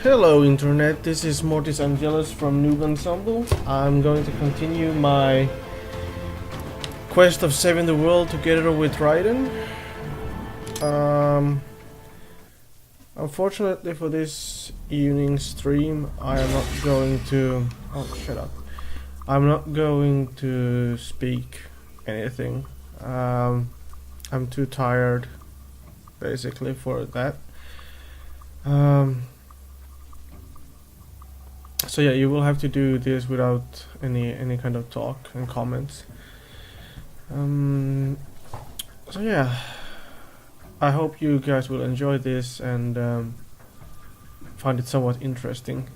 Hello Internet, this is Mortis Angelus from Noob Ensemble. I'm going to continue my quest of saving the world together with Raiden. Unfortunately for this evening stream, I am not going to... Oh, shut up. I'm not going to speak anything. I'm too tired, basically, for that. So yeah, you will have to do this without any kind of talk and comments. So yeah, I hope you guys will enjoy this and find it somewhat interesting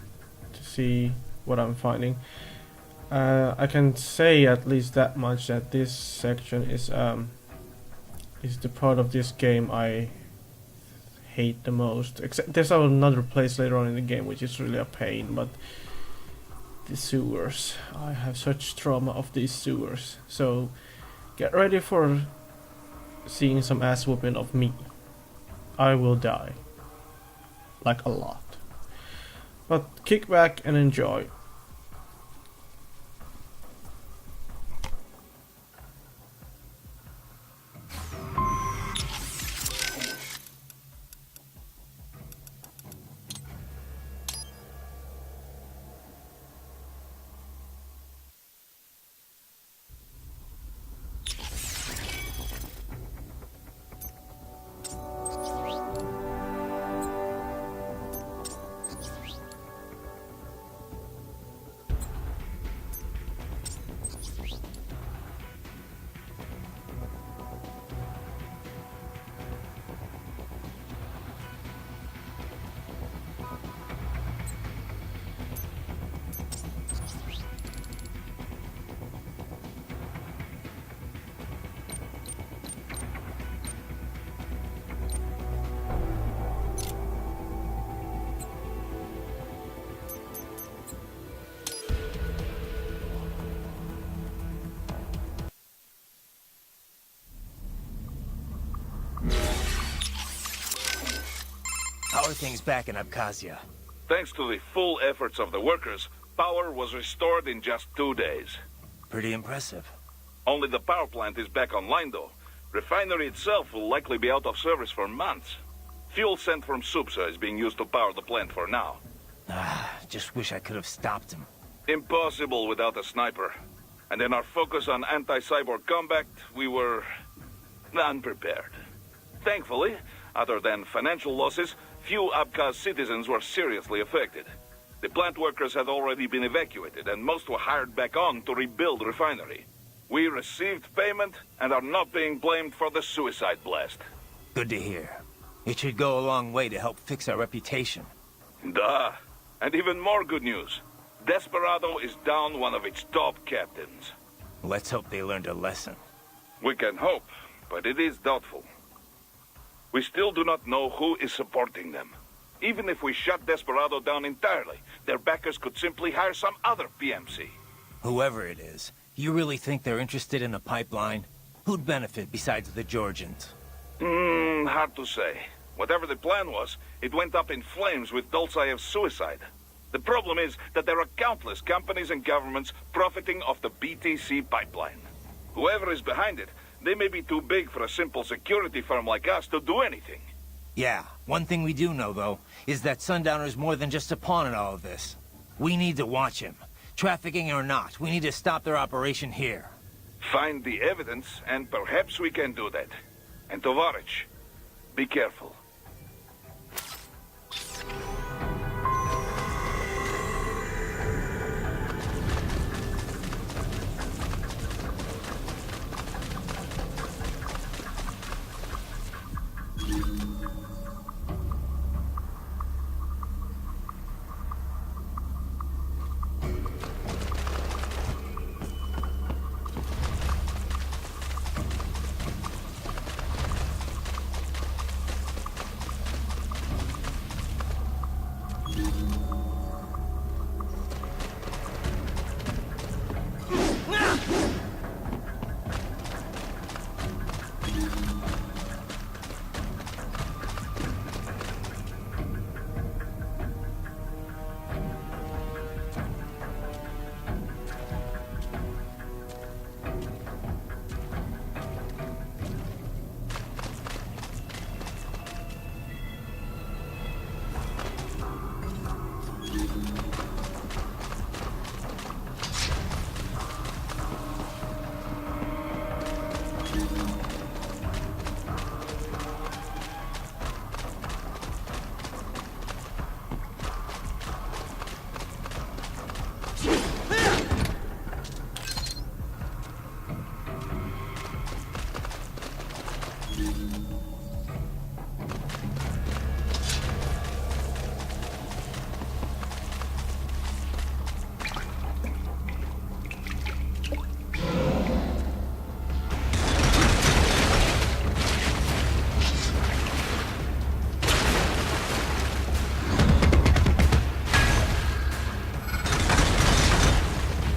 to see what I'm finding. I can say at least that much, that this section is the part of this game I hate the most. Except there's another place later on in the game which is really a pain, but the sewers. I have such trauma of these sewers. So get ready for seeing some ass whooping of me. I will die. Like a lot. But kick back and enjoy. How are things back in Abkhazia? Thanks to the full efforts of the workers, power was restored in just 2 days. Pretty impressive. Only the power plant is back online though. Refinery itself will likely be out of service for months. Fuel sent from Supsa is being used to power the plant for now. Just wish I could have stopped him. Impossible without a sniper. And in our focus on anti-cyborg combat, we were unprepared. Thankfully, other than financial losses, few Abkhaz citizens were seriously affected. The plant workers had already been evacuated, and most were hired back on to rebuild the refinery. We received payment and are not being blamed for the suicide blast. Good to hear. It should go a long way to help fix our reputation. Duh. And even more good news. Desperado is down one of its top captains. Let's hope they learned a lesson. We can hope, but it is doubtful. We still do not know who is supporting them. Even if we shut Desperado down entirely, their backers could simply hire some other PMC. Whoever it is, you really think they're interested in a pipeline? Who'd benefit besides the Georgians? Hard to say. Whatever the plan was, it went up in flames with Dulcayev's suicide. The problem is that there are countless companies and governments profiting off the BTC pipeline. Whoever is behind it, they may be too big for a simple security firm like us to do anything. Yeah, one thing we do know, though, is that Sundowner's more than just a pawn in all of this. We need to watch him. Trafficking or not, we need to stop their operation here. Find the evidence, and perhaps we can do that. And Tovarich, be careful.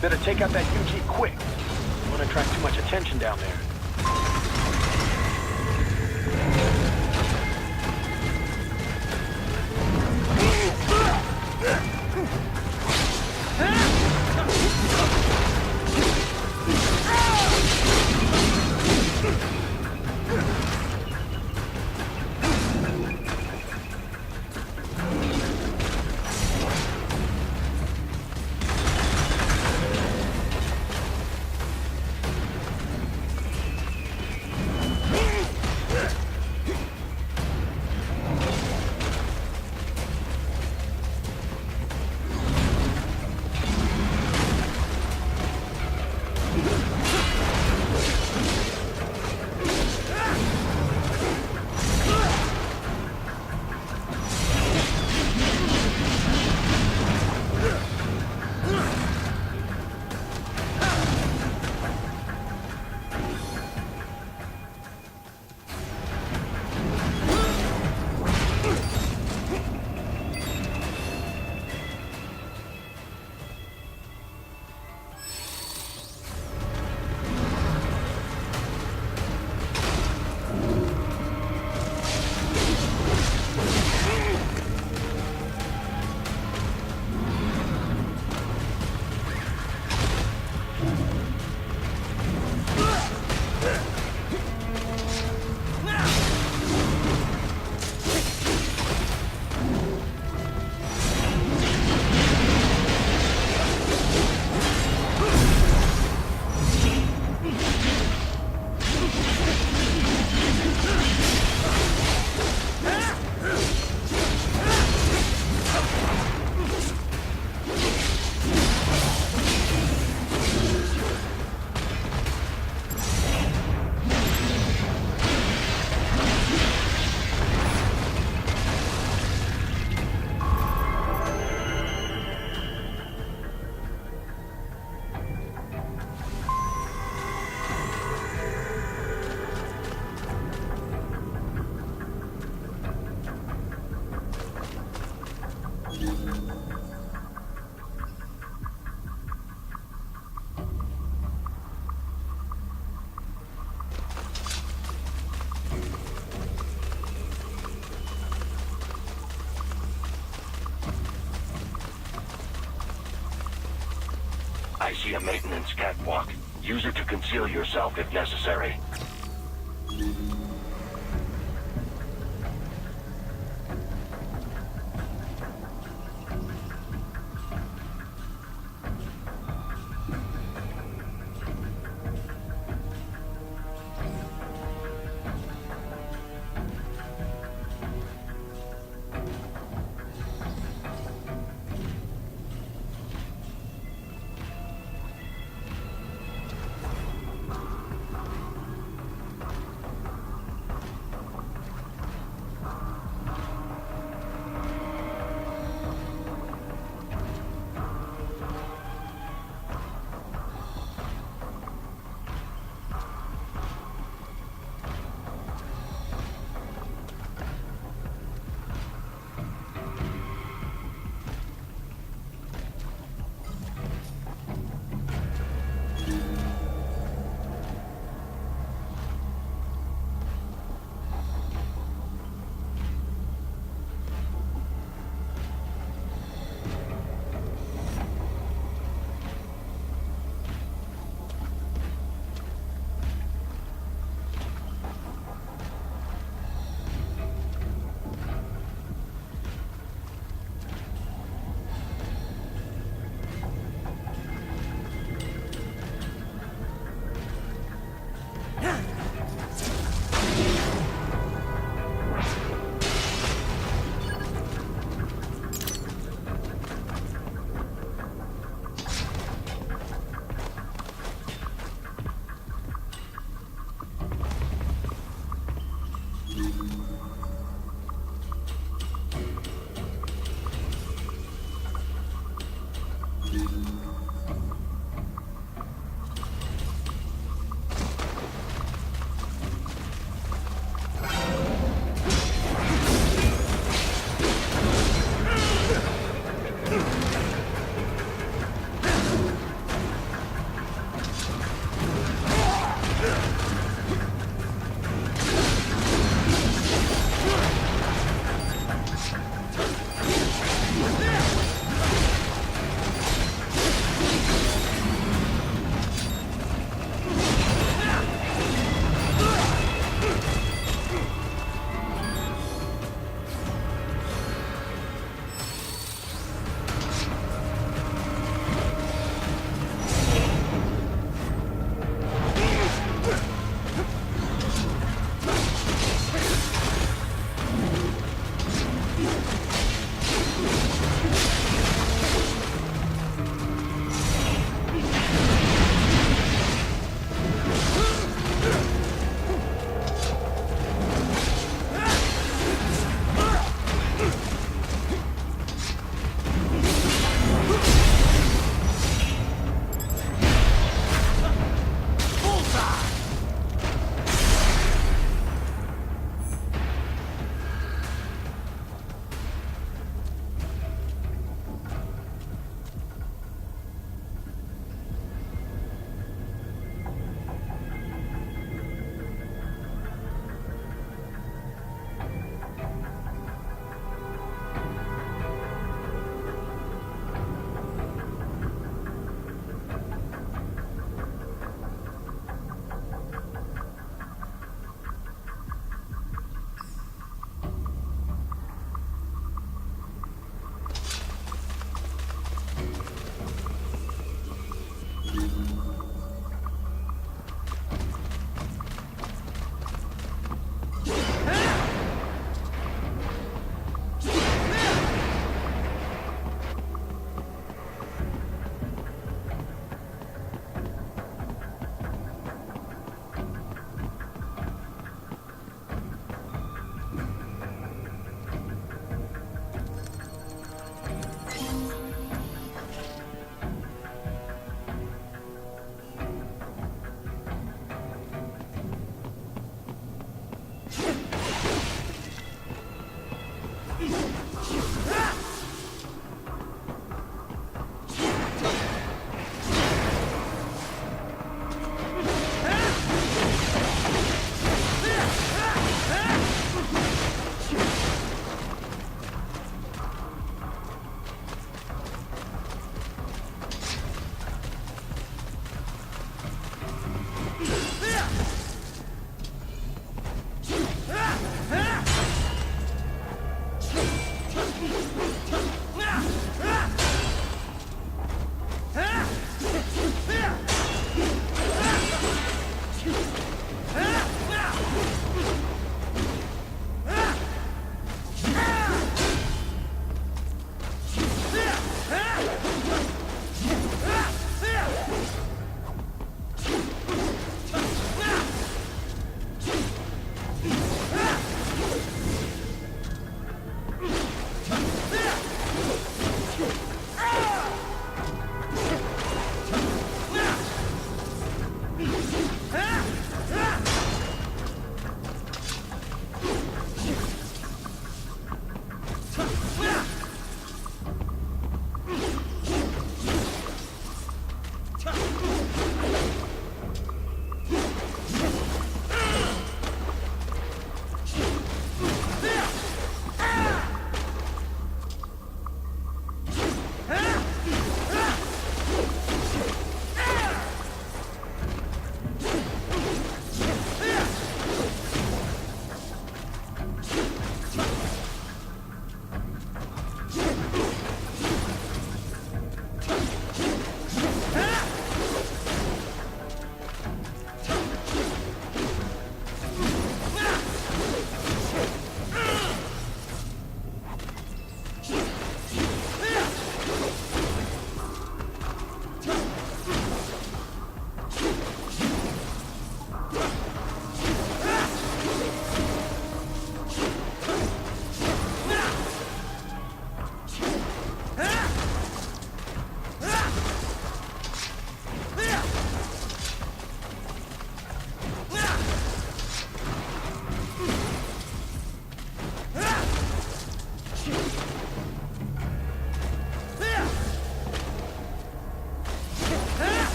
Better take out that UG quick. Don't want to attract too much attention down there. I see a maintenance catwalk. Use it to conceal yourself if necessary.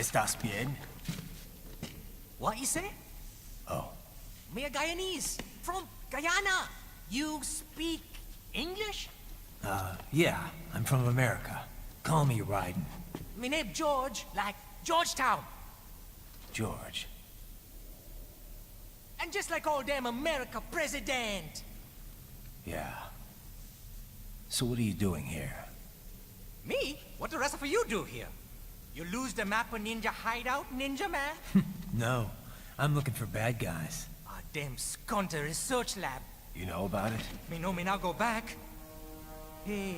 ¿Estás bien? What you say? Oh. Me a Guyanese, from Guyana. You speak English? Yeah, I'm from America. Call me Ryden. Me name George, like Georgetown. George. And just like all damn America president. Yeah. So what are you doing here? Me? What the rest of you do here? You lose the map of Ninja Hideout, Ninja Man? No, I'm looking for bad guys. Damn skunter research lab. You know about it? Me know me now go back. Hey,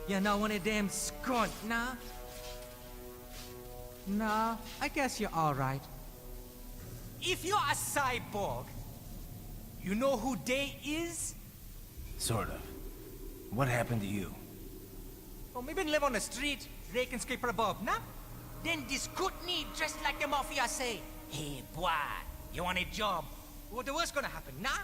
you're not one of them skunt, nah? Nah, I guess you're alright. If you're a cyborg, you know who they is? Sort of. What happened to you? Oh, me been live on the street, rake and scrape for above, nah? Then this kootenai dressed like the mafia say, hey boy, you want a job? What the worst gonna happen, nah?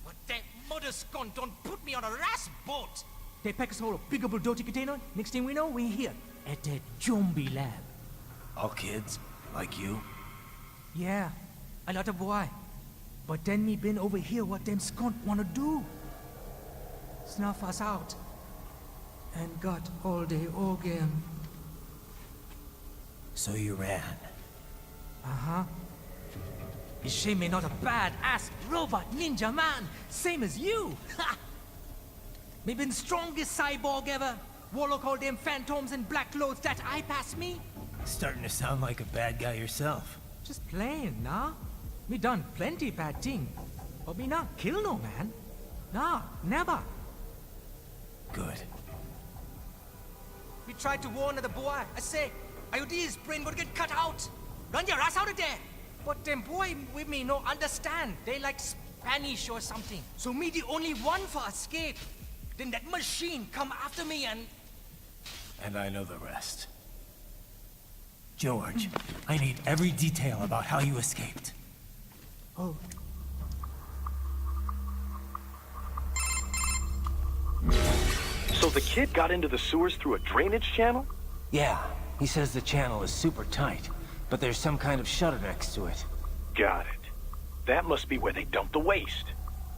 But that mother scunt don't put me on a ras boat. They pack us all a big old dirty container. Next thing we know, we're here at that zombie lab. All kids? Like you? Yeah, a lot of boy. But then me been over here what them scunt wanna do. Snuff us out. And got all the organ. So you ran. Uh-huh. Is she me not a bad-ass robot ninja man, same as you? Ha! Me been strongest cyborg ever. Warlock all them phantoms and black clothes that eye pass me. Starting to sound like a bad guy yourself. Just plain, nah? Me done plenty bad thing. But me not kill no man. Nah, never. Good. Me tried to warn the boy. I say, IOD's brain gonna get cut out. Run your ass out of there. But them boy with me no understand. They like Spanish or something. So me the only one for escape. Then that machine come after me and... And I know the rest. George, I need every detail about how you escaped. Oh. So the kid got into the sewers through a drainage channel? Yeah, he says the channel is super tight, but there's some kind of shutter next to it. Got it. That must be where they dumped the waste.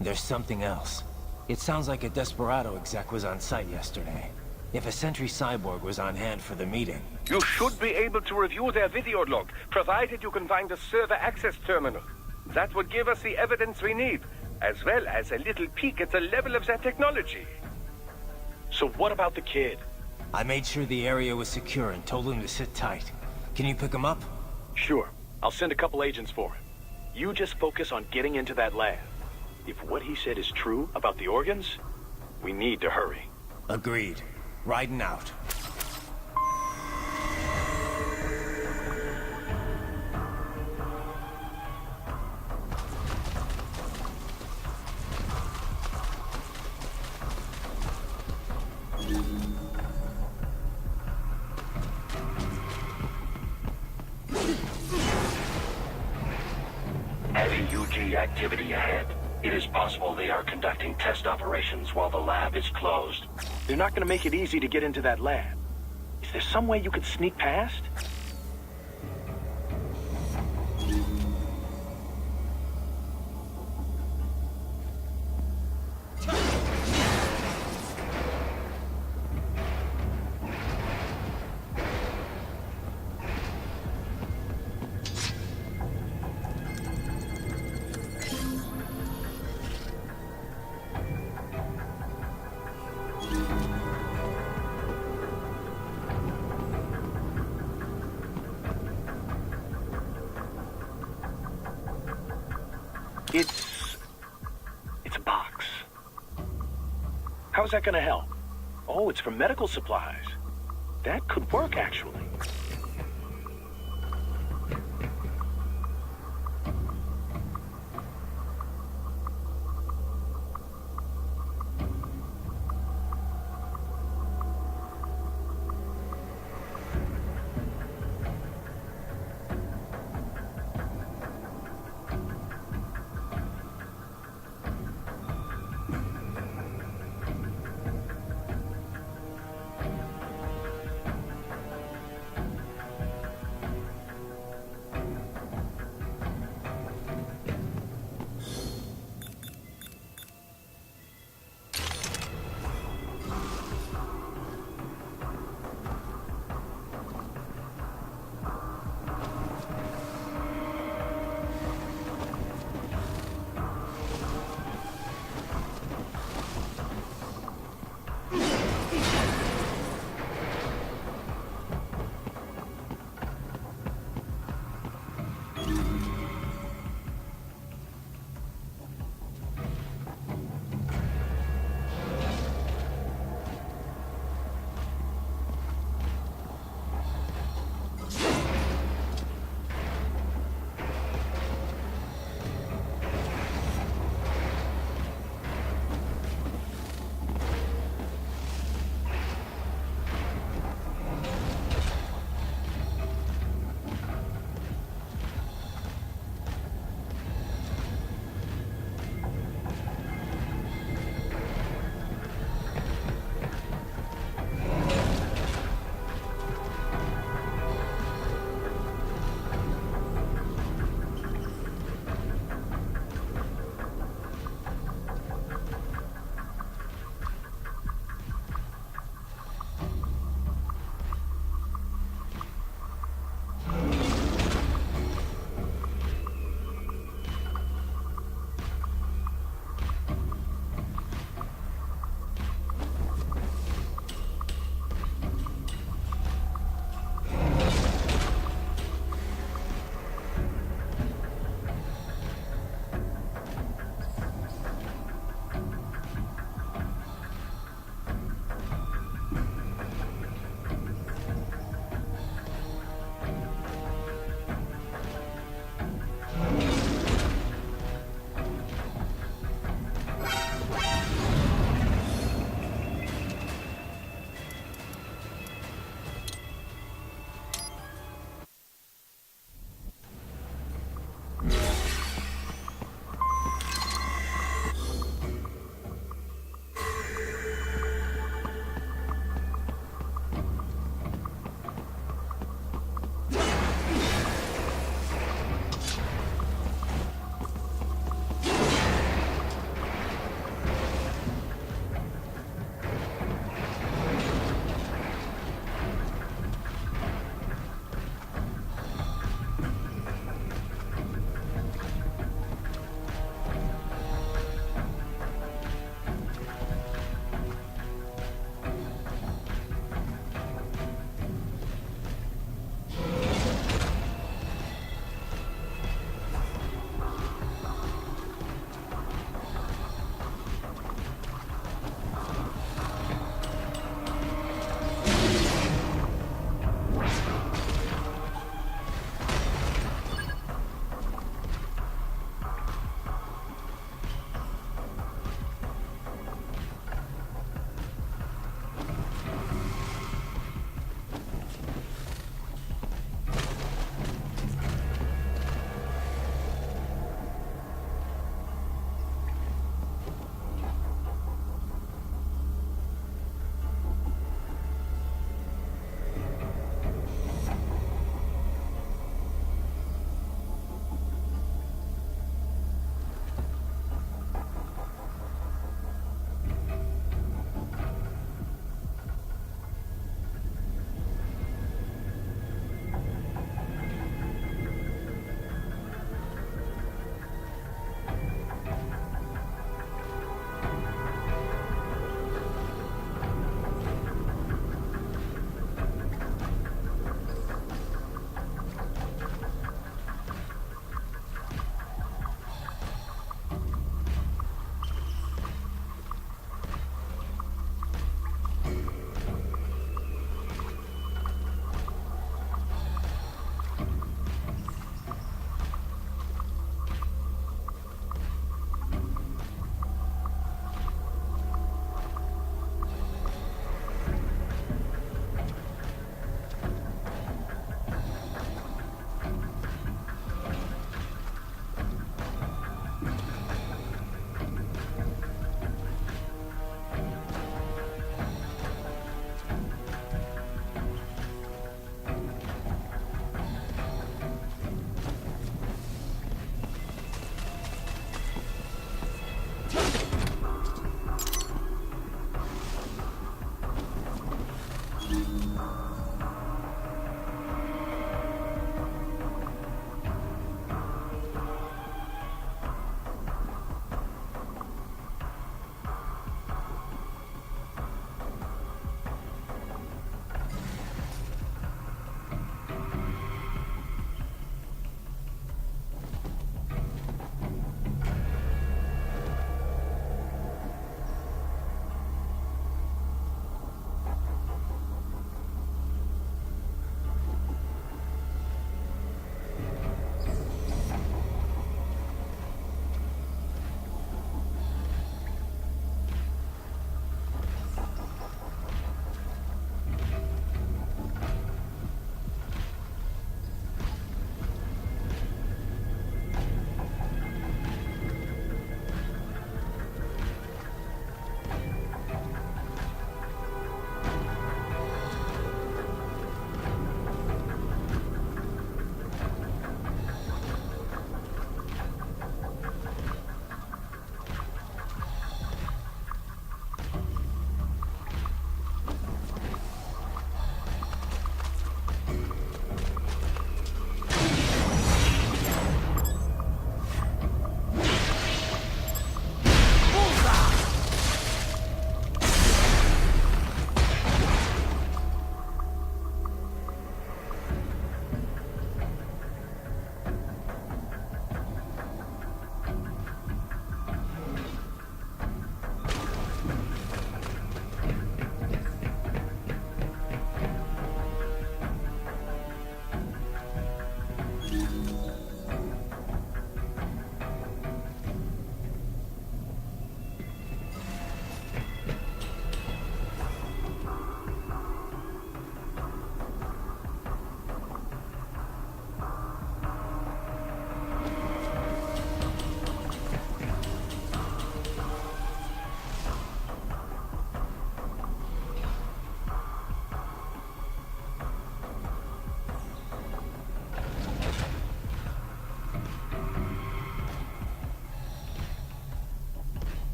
There's something else. It sounds like a Desperado exec was on site yesterday. If a Sentry Cyborg was on hand for the meeting. You should be able to review their video log, provided you can find a server access terminal. That would give us the evidence we need, as well as a little peek at the level of their technology. So what about the kid? I made sure the area was secure and told him to sit tight. Can you pick him up? Sure. I'll send a couple agents for him. You just focus on getting into that lab. If what he said is true about the organs, we need to hurry. Agreed. Riding out. Heavy UG activity ahead. It is possible they are conducting test operations while the lab is closed. They're not gonna make it easy to get into that lab. Is there some way you could sneak past? It's a box. How's that gonna help? Oh, it's for medical supplies. That could work, actually.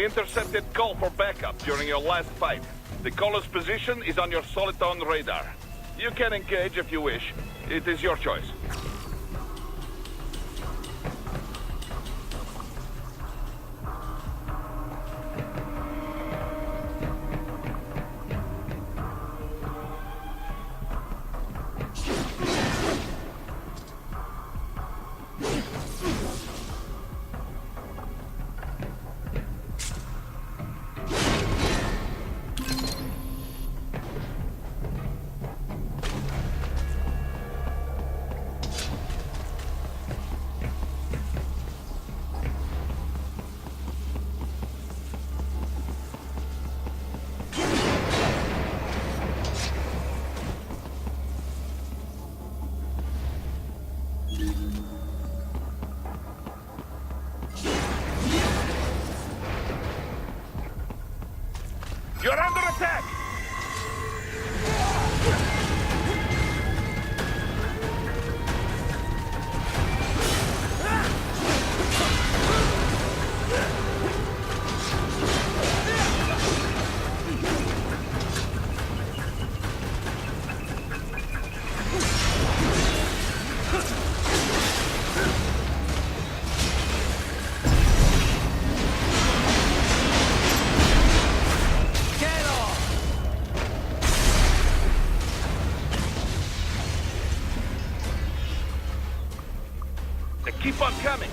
intercepted call for backup during your last fight. The caller's position is on your Soliton radar. You can engage if you wish. It is your choice. You're under attack! They keep on coming!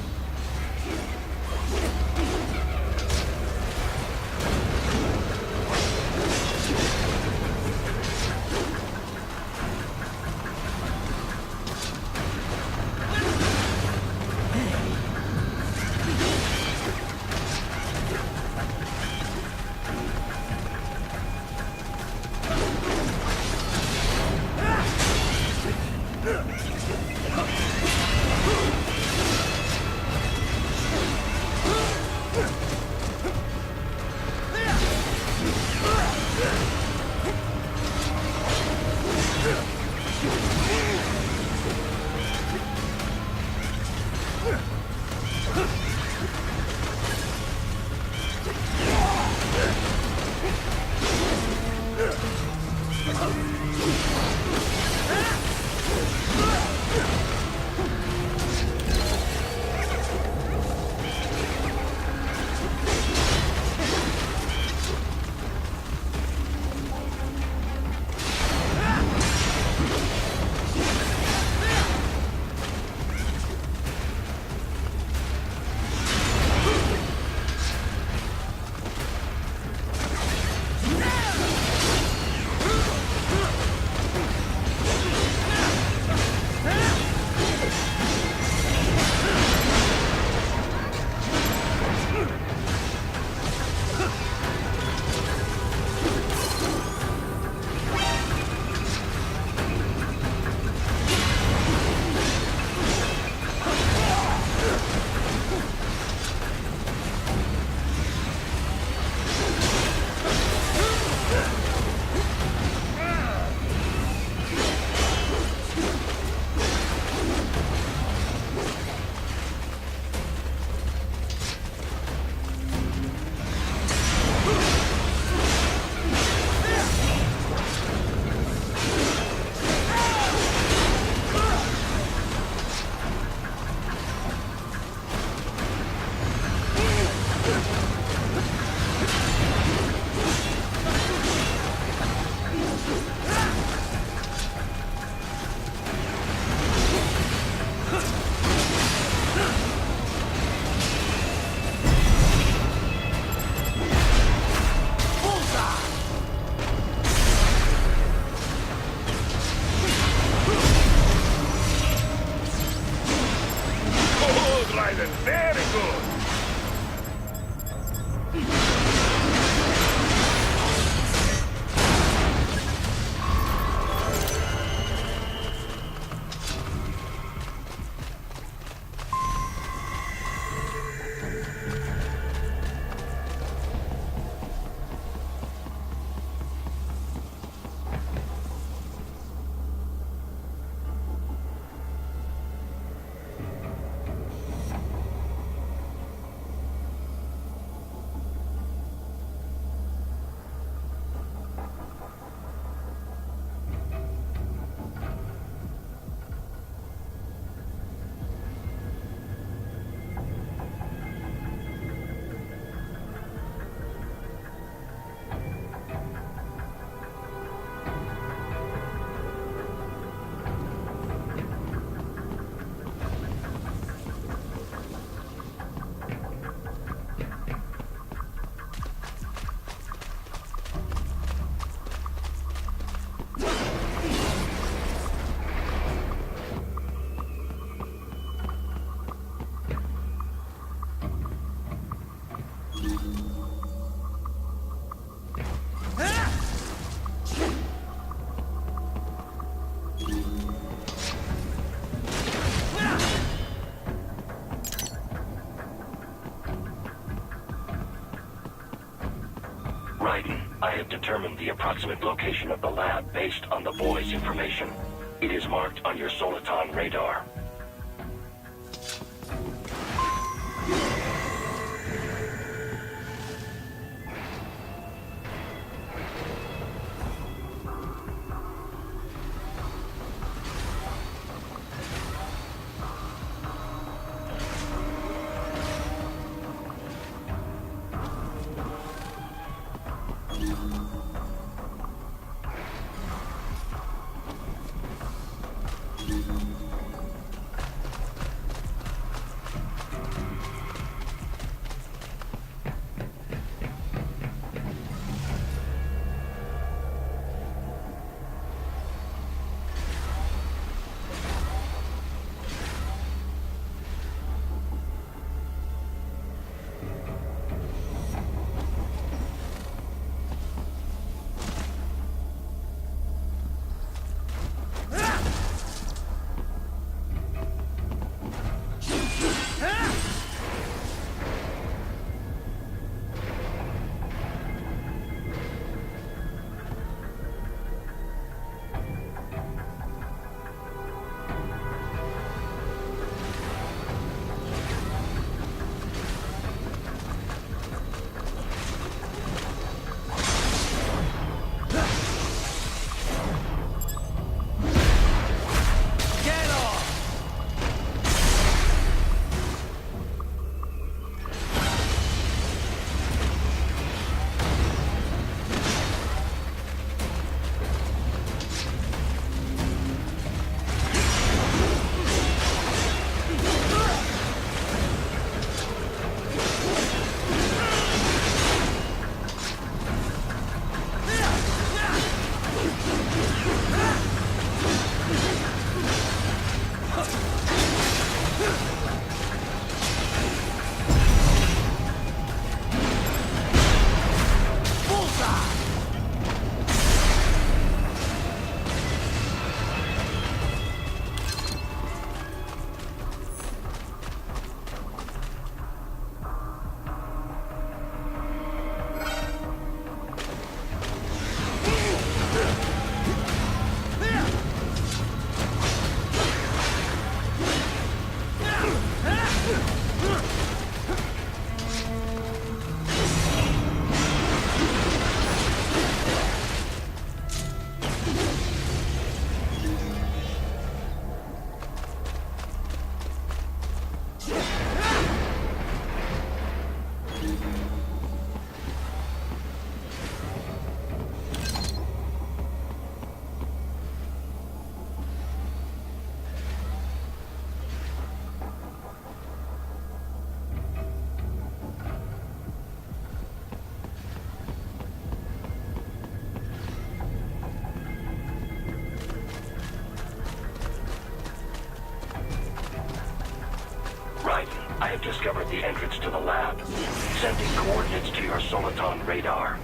I have determined the approximate location of the lab based on the boy's information. It is marked on your Soliton radar. I have discovered the entrance to the lab. Sending coordinates to your Soliton radar.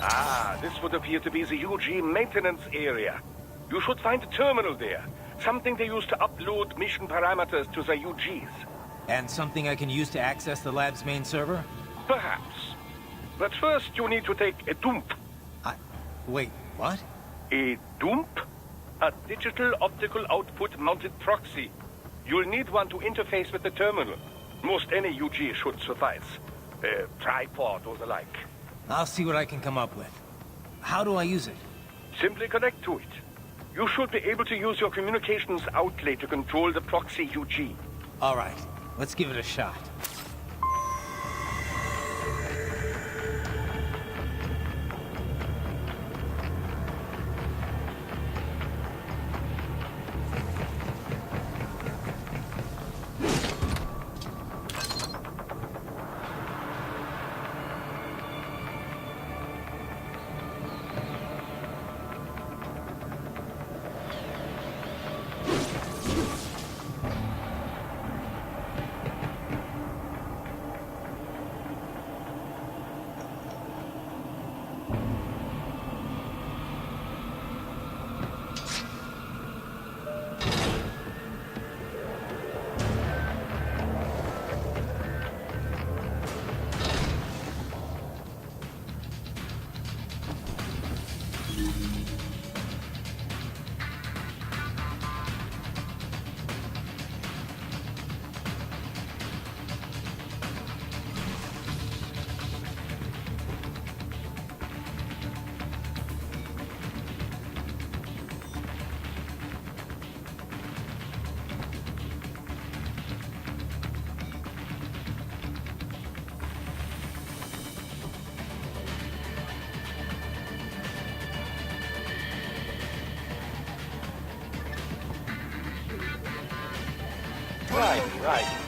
Ah, this would appear to be the UG maintenance area. You should find a terminal there. Something they use to upload mission parameters to the UGs. And something I can use to access the lab's main server? Perhaps. But first you need to take a dump. Wait, what? A dump? A digital optical output mounted proxy. You'll need one to interface with the terminal. Most any UG should suffice. A tripod or the like. I'll see what I can come up with. How do I use it? Simply connect to it. You should be able to use your communications outlet to control the proxy UG. All right, let's give it a shot.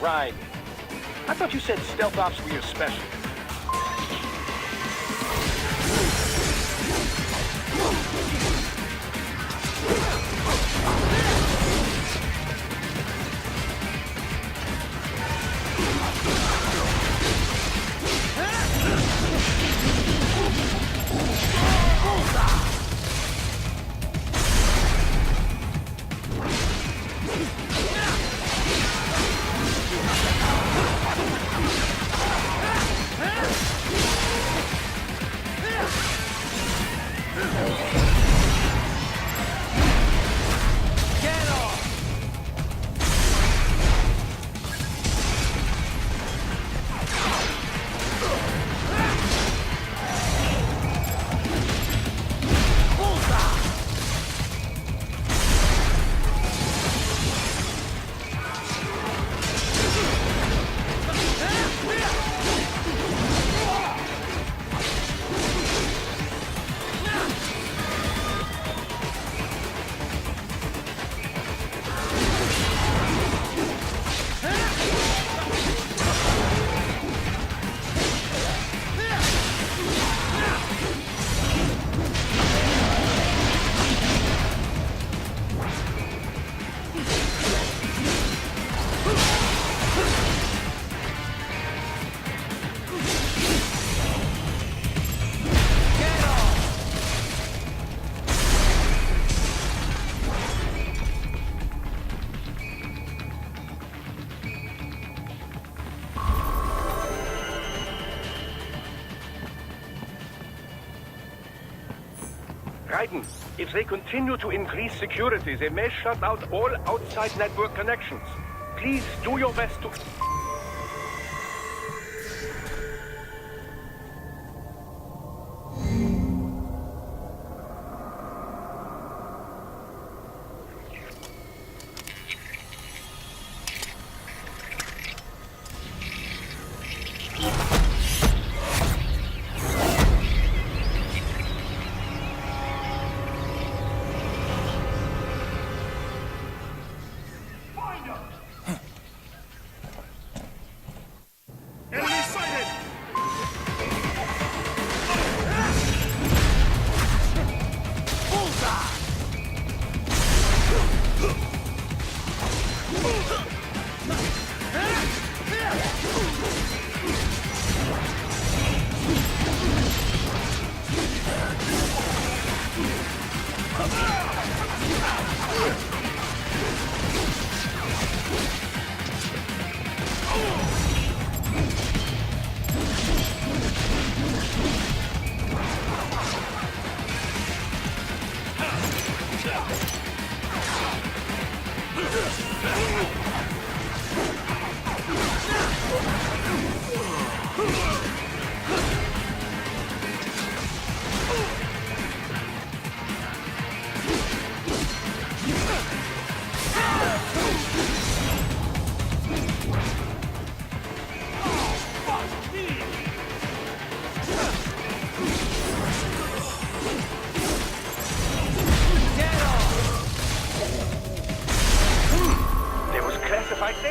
Right. I thought you said stealth ops were your specialty. Raiden, if they continue to increase security, they may shut out all outside network connections. Please do your best to...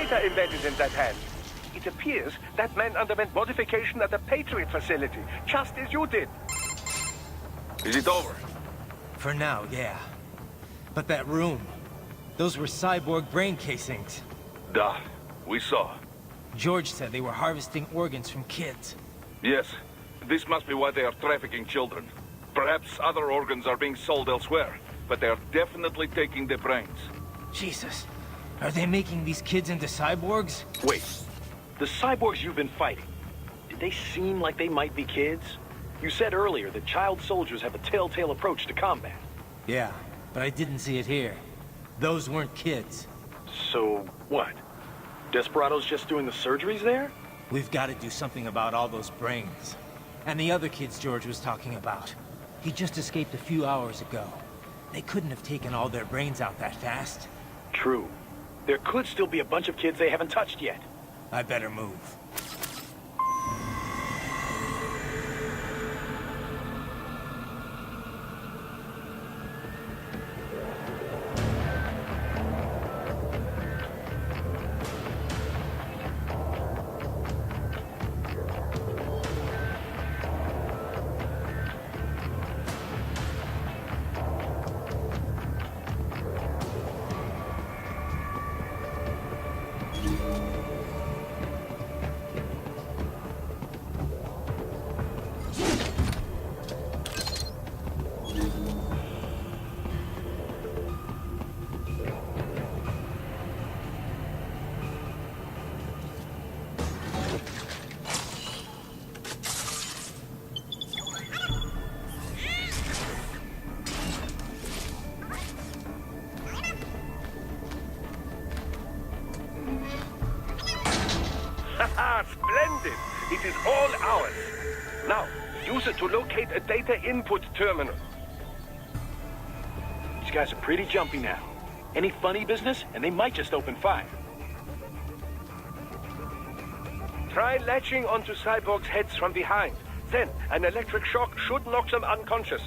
data embedded in that hand. It appears that man underwent modification at the Patriot facility, just as you did. Is it over? For now, yeah. But that room, those were cyborg brain casings. Duh. We saw. George said they were harvesting organs from kids. Yes. This must be why they are trafficking children. Perhaps other organs are being sold elsewhere, but they are definitely taking the brains. Jesus. Are they making these kids into cyborgs? Wait, the cyborgs you've been fighting, did they seem like they might be kids? You said earlier that child soldiers have a telltale approach to combat. Yeah, but I didn't see it here. Those weren't kids. So, what? Desperado's just doing the surgeries there? We've got to do something about all those brains. And the other kids George was talking about. He just escaped a few hours ago. They couldn't have taken all their brains out that fast. True. There could still be a bunch of kids they haven't touched yet. I better move. Haha, splendid! It is all ours. Now, use it to locate a data input terminal. These guys are pretty jumpy now. Any funny business, and they might just open fire. Try latching onto cyborgs' heads from behind. Then, an electric shock should knock them unconscious.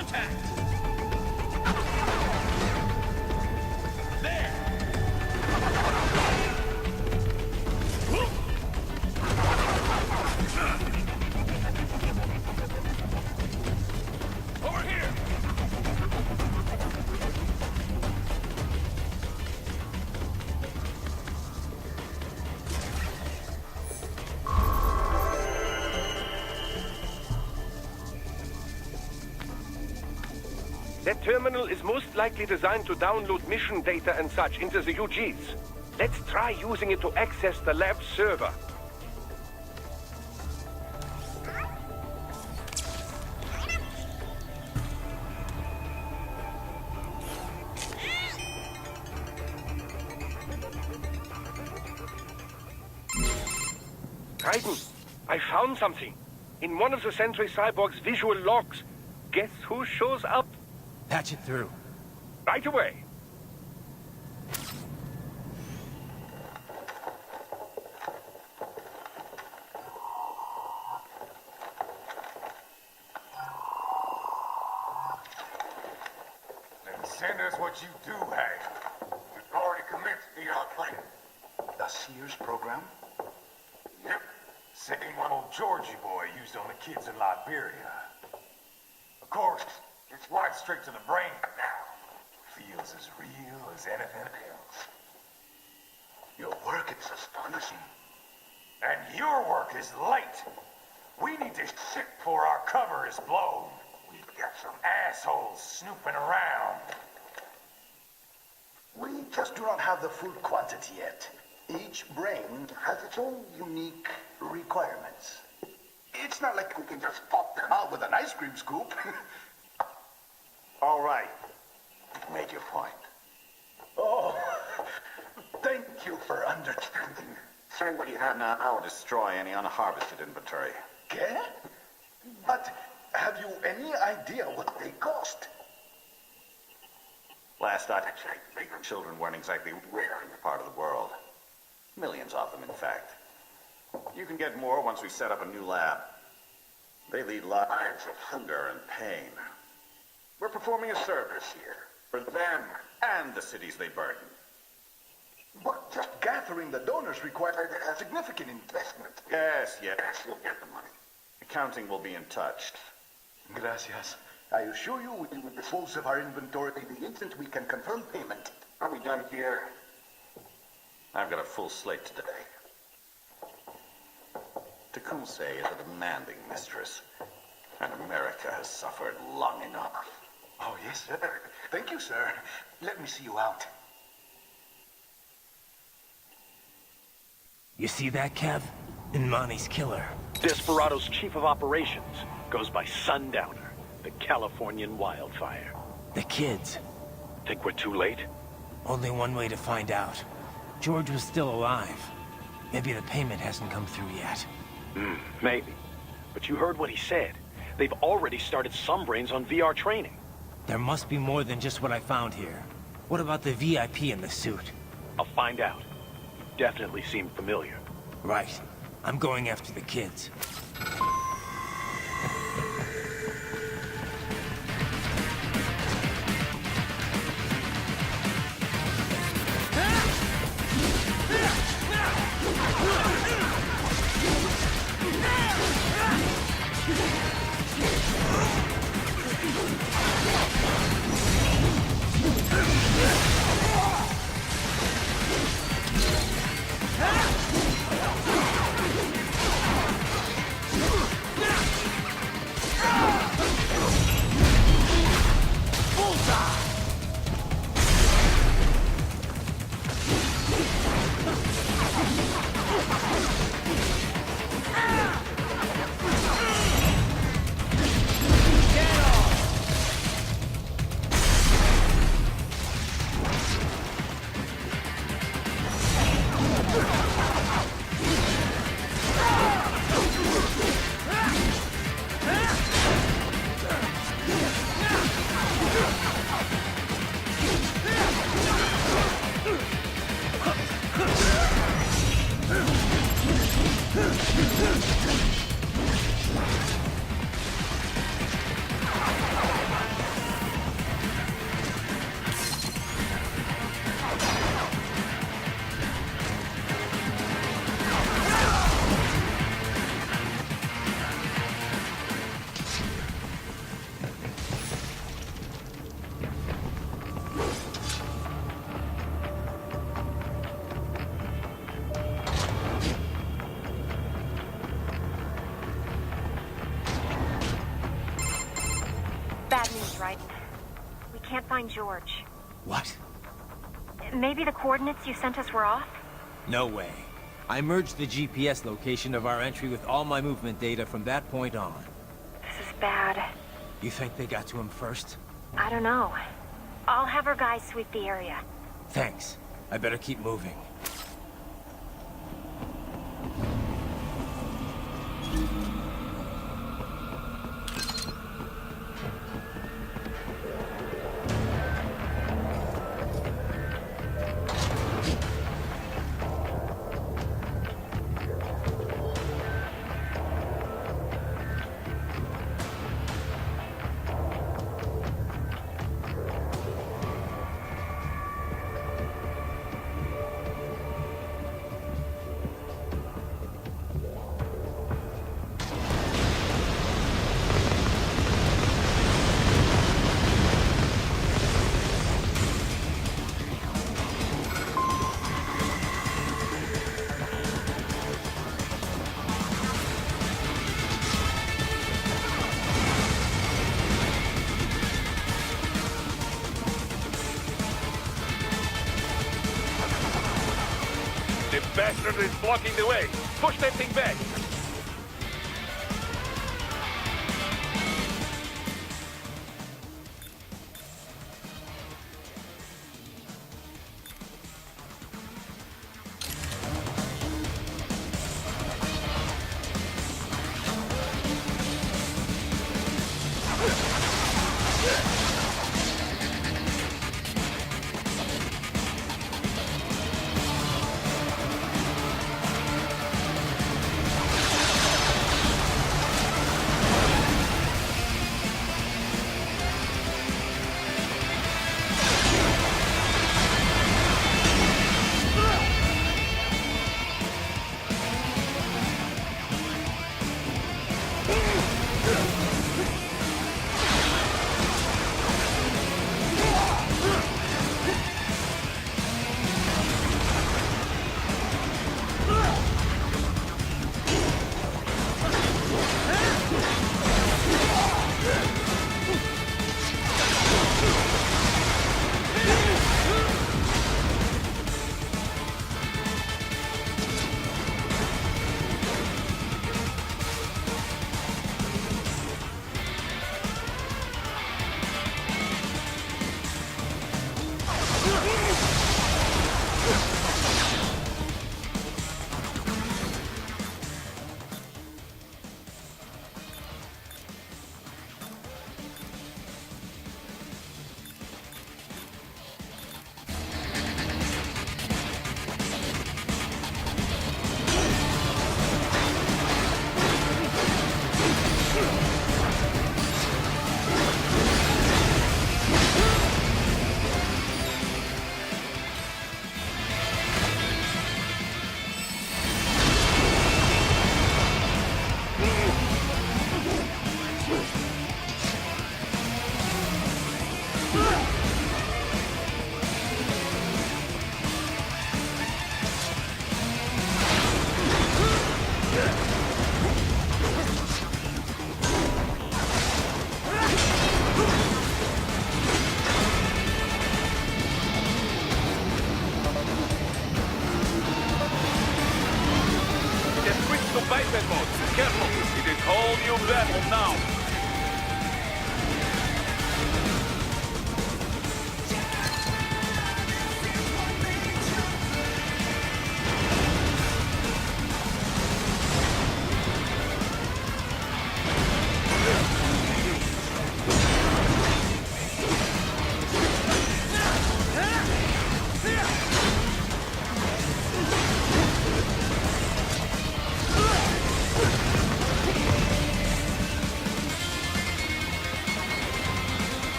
Contact! There! Over here! That terminal is most likely designed to download mission data and such into the UGs. Let's try using it to access the lab server. Titan, I found something. In one of the Sentry Cyborg's visual logs. Guess who shows up? Patch it through. Right away. Then send us what you do have. We've already commenced the outbreak. The Sears program? Yep. Same one old Georgie boy used on the kids in Liberia. Of course, it's right straight to the brain now. Feels as real as anything else. Your work is astonishing. And your work is late. We need this shit before our cover is blown. We've got some assholes snooping around. We just do not have the full quantity yet. Each brain has its own unique requirements. It's not like we can just pop them out with an ice cream scoop. All right. Make your point. Oh, thank you for understanding. Send what you have now or destroy any unharvested inventory. Okay? But have you any idea what they cost? Last I checked, bigger children weren't exactly rare in your part of the world. Millions of them, in fact. You can get more once we set up a new lab. They lead lives of hunger and pain. We're performing a service here for them and the cities they burden. But just gathering the donors requires a significant investment. Yes, you'll get the money. Accounting will be in touch. Gracias. I assure you we will dispose of our inventory the instant we can confirm payment. Are we done here? I've got a full slate today. Tecumseh is a demanding mistress, and America has suffered long enough. Oh, yes, sir. Thank you, sir. Let me see you out. You see that, Kev? Inmani's killer. Desperado's chief of operations goes by Sundowner, the Californian wildfire. The kids. Think we're too late? Only one way to find out. George was still alive. Maybe the payment hasn't come through yet. Maybe. But you heard what he said. They've already started some brains on VR training. There must be more than just what I found here. What about the VIP in the suit? I'll find out. You definitely seem familiar. Right. I'm going after the kids. right? We can't find George. What? Maybe the coordinates you sent us were off? No way. I merged the GPS location of our entry with all my movement data from that point on. This is bad. You think they got to him first? I don't know. I'll have our guys sweep the area. Thanks. I better keep moving. The bastard is blocking the way. Push that thing back. Biped mode. Careful. It is whole new battle now.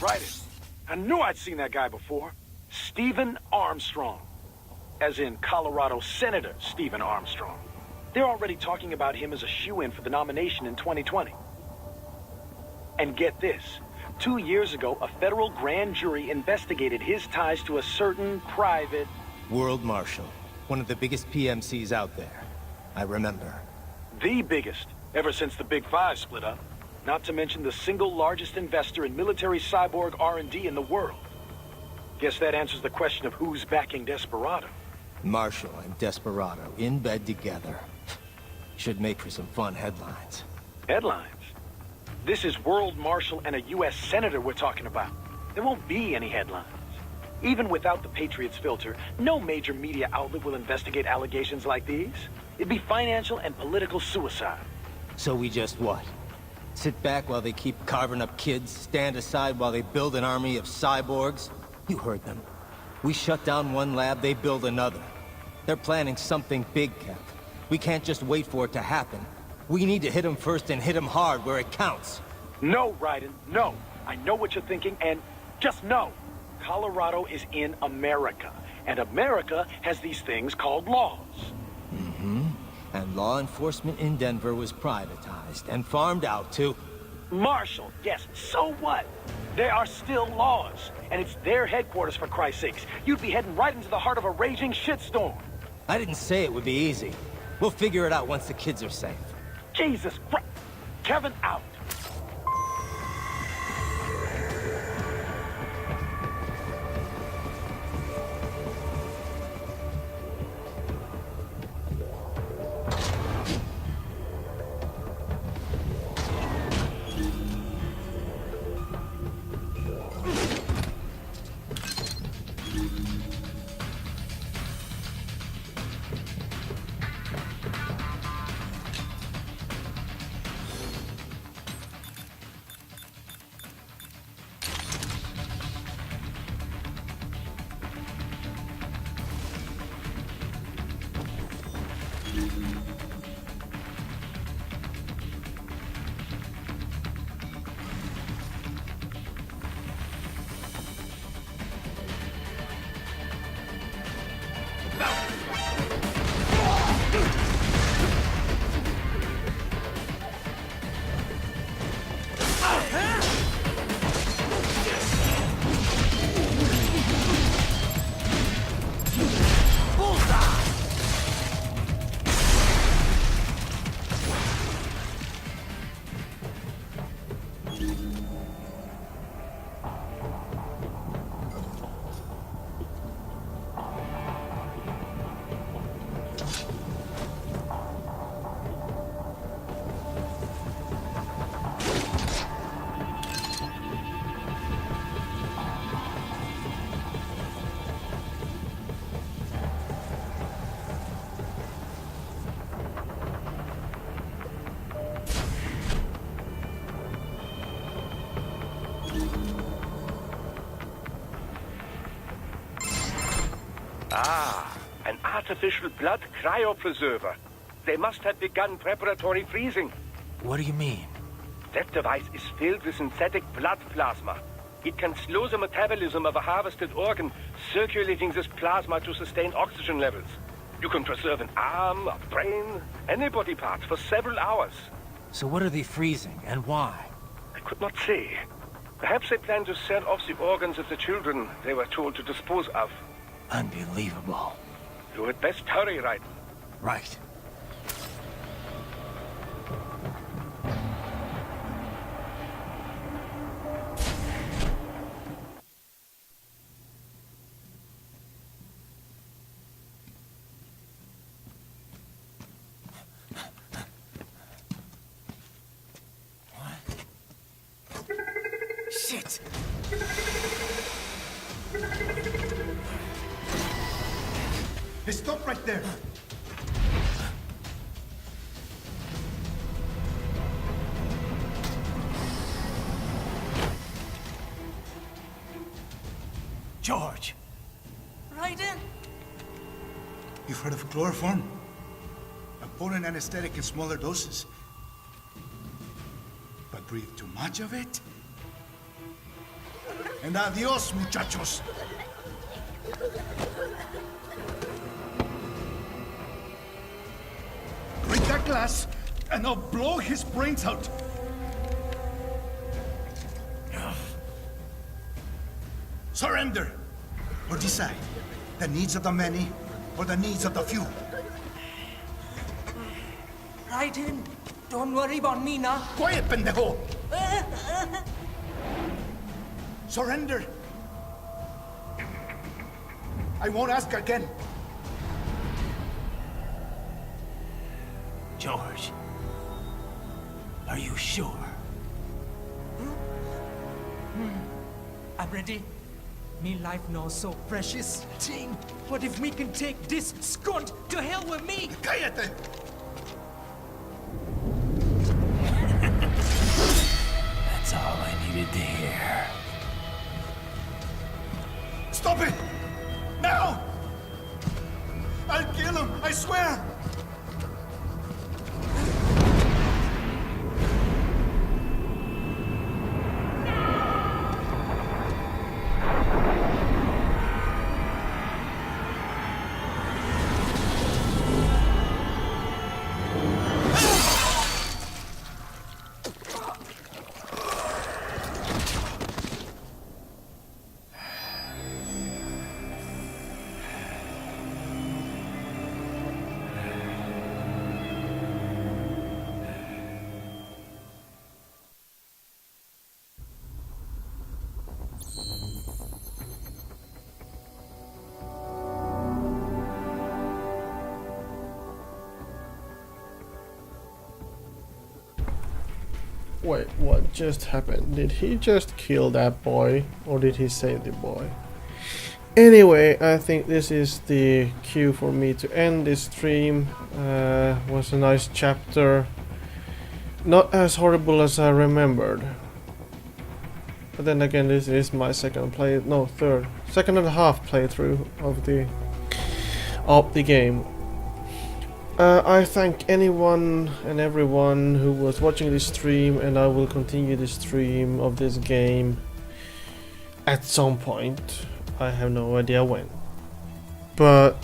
Right. I knew I'd seen that guy before. Stephen Armstrong. As in Colorado Senator Stephen Armstrong. They're already talking about him as a shoo-in for the nomination in 2020. And get this. 2 years ago, a federal grand jury investigated his ties to a certain private... World Marshal. One of the biggest PMCs out there. I remember. The biggest, ever since the Big Five split up. Not to mention the single largest investor in military cyborg R&D in the world. Guess that answers the question of who's backing Desperado. Marshall and Desperado in bed together. Should make for some fun headlines. Headlines? This is World Marshal and a U.S. Senator we're talking about. There won't be any headlines. Even without the Patriots filter, no major media outlet will investigate allegations like these. It'd be financial and political suicide. So we just what? Sit back while they keep carving up kids, stand aside while they build an army of cyborgs? You heard them. We shut down one lab, they build another. They're planning something big, Kev. We can't just wait for it to happen. We need to hit them first and hit them hard where it counts. No, Raiden, no. I know what you're thinking, and just know. Colorado is in America, and America has these things called laws. Mm-hmm. And law enforcement in Denver was privatized and farmed out to... Marshall, yes, so what? There are still laws, and it's their headquarters, for Christ's sakes. You'd be heading right into the heart of a raging shitstorm. I didn't say it would be easy. We'll figure it out once the kids are safe. Jesus Christ. Kevin out. Ah, an artificial blood cryopreserver. They must have begun preparatory freezing. What do you mean? That device is filled with synthetic blood plasma. It can slow the metabolism of a harvested organ, circulating this plasma to sustain oxygen levels. You can preserve an arm, a brain, any body part for several hours. So what are they freezing, and why? I could not say. Perhaps they plan to sell off the organs of the children they were told to dispose of. Unbelievable. You had best hurry, right? Right. Shit! Hey, stop right there! George! Raiden? You've heard of chloroform? A potent anesthetic in smaller doses. But breathe too much of it? And adios, muchachos. Break that glass, and I'll blow his brains out. Surrender, or decide. The needs of the many, or the needs of the few. Right in. Don't worry about me now. Quiet, pendejo! Surrender. I won't ask again. George, are you sure? I'm ready. Me life now so precious. Team, what if we can take this skunt to hell with me? Cállate! That's all I needed to hear. Stop it! Now! I'll kill him, I swear! Wait, what just happened? Did he just kill that boy? Or did he save the boy? Anyway, I think this is the cue for me to end this stream. Was a nice chapter. Not as horrible as I remembered. But then again, this is my second and a half playthrough of the game. I thank anyone and everyone who was watching this stream, and I will continue the stream of this game at some point. I have no idea when. But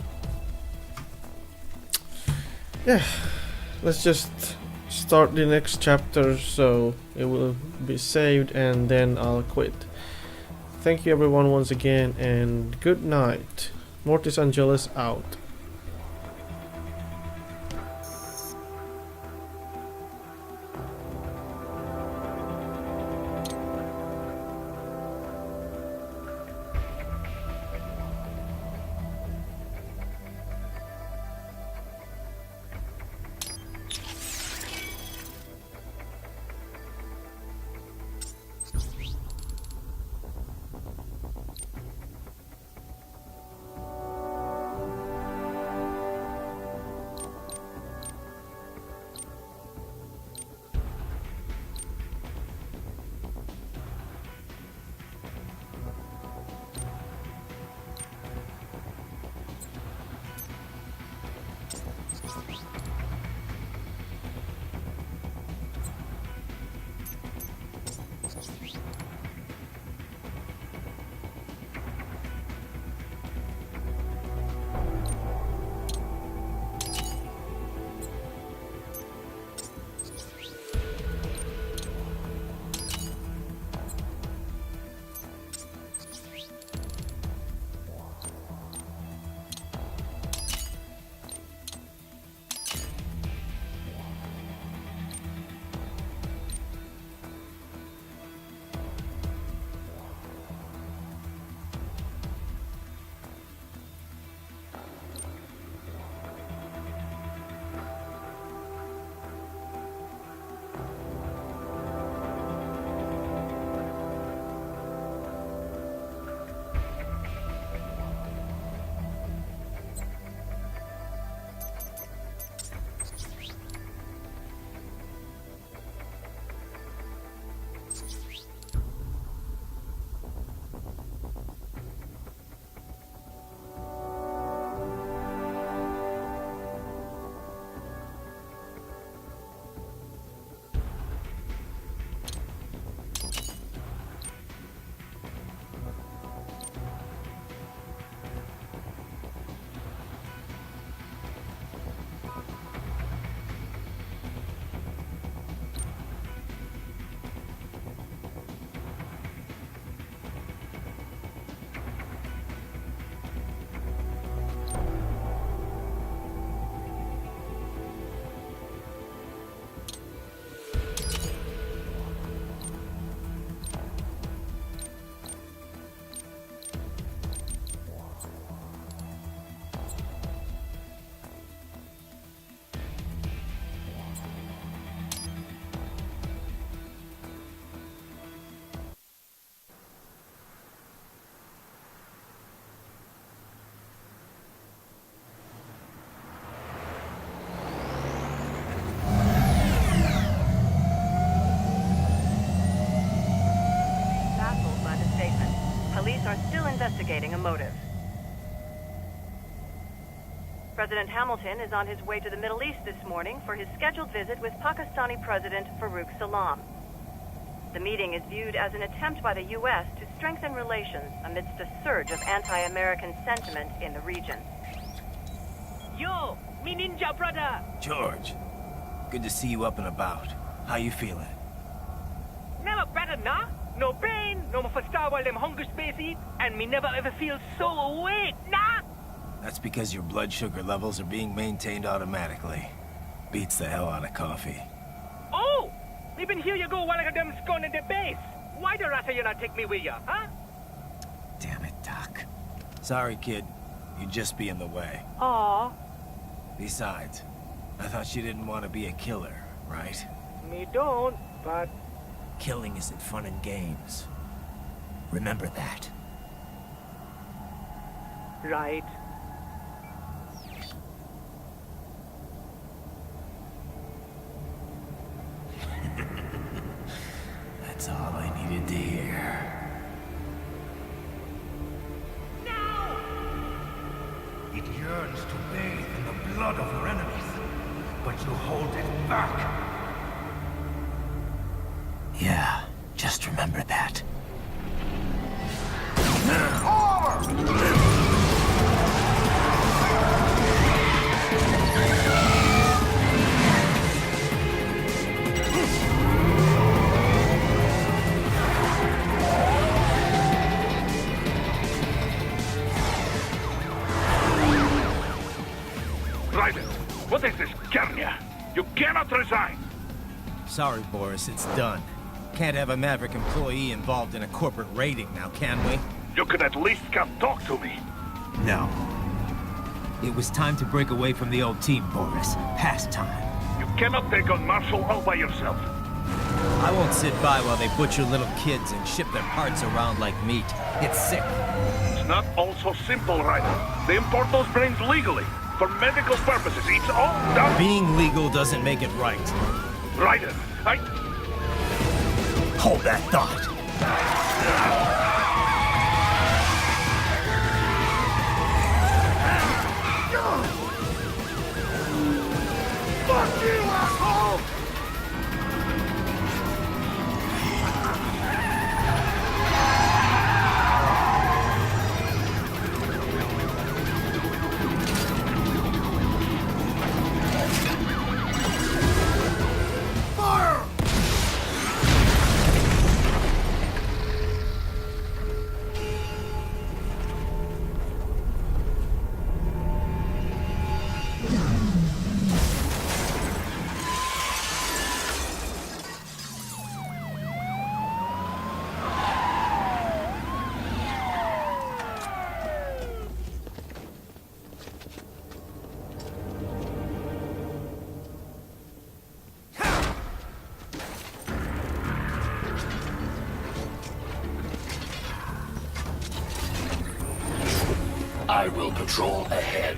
yeah, let's just start the next chapter so it will be saved, and then I'll quit. Thank you everyone once again, and good night. Mortis Angelus out. investigating a motive. President Hamilton is on his way to the Middle East this morning for his scheduled visit with Pakistani President Farouk Salam. The meeting is viewed as an attempt by the U.S. to strengthen relations amidst a surge of anti-American sentiment in the region. Yo, me ninja brother! George, good to see you up and about. How you feeling? Never better, nah? No pain, no more for star while them hunger space eat, and me never ever feel so awake, nah? That's because your blood sugar levels are being maintained automatically. Beats the hell out of coffee. Oh! Even here you go while I got them scone in the base. Why the rata you not take me with ya, huh? Damn it, Doc. Sorry, kid. You'd just be in the way. Aw. Besides, I thought you didn't want to be a killer, right? Me don't, but... Killing isn't fun and games. Remember that. Right. That's all I needed to hear. It yearns to bathe in the blood of your enemies, but you hold it back. Yeah, just remember that. Raiden, what is this, Kernia? You cannot resign! Sorry, Boris, it's done. Can't have a Maverick employee involved in a corporate raiding now, can we? You could at least come talk to me. No. It was time to break away from the old team, Boris. Past time. You cannot take on Marshall all by yourself. I won't sit by while they butcher little kids and ship their parts around like meat. It's sick. It's not all so simple, Raiden. They import those brains legally. For medical purposes, it's all done. Being legal doesn't make it right. Raiden, Hold that thought. Fuck you, asshole! Fire! I will patrol ahead.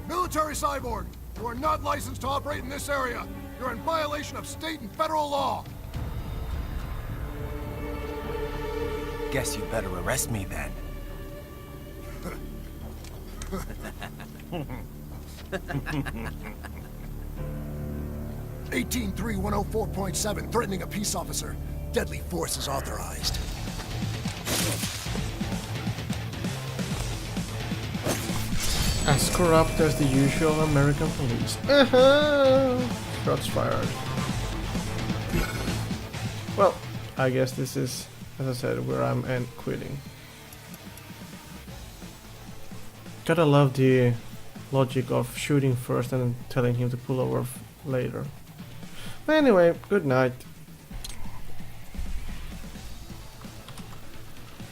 Military cyborg, you are not licensed to operate in this area. You're in violation of state and federal law. Guess you better arrest me then. 183-104.7, threatening a peace officer. Deadly force is authorized. As corrupt as the usual American police. Shots fired. Well, I guess this is, as I said, where I'm quitting. Gotta love the logic of shooting first and telling him to pull over later. But anyway, good night.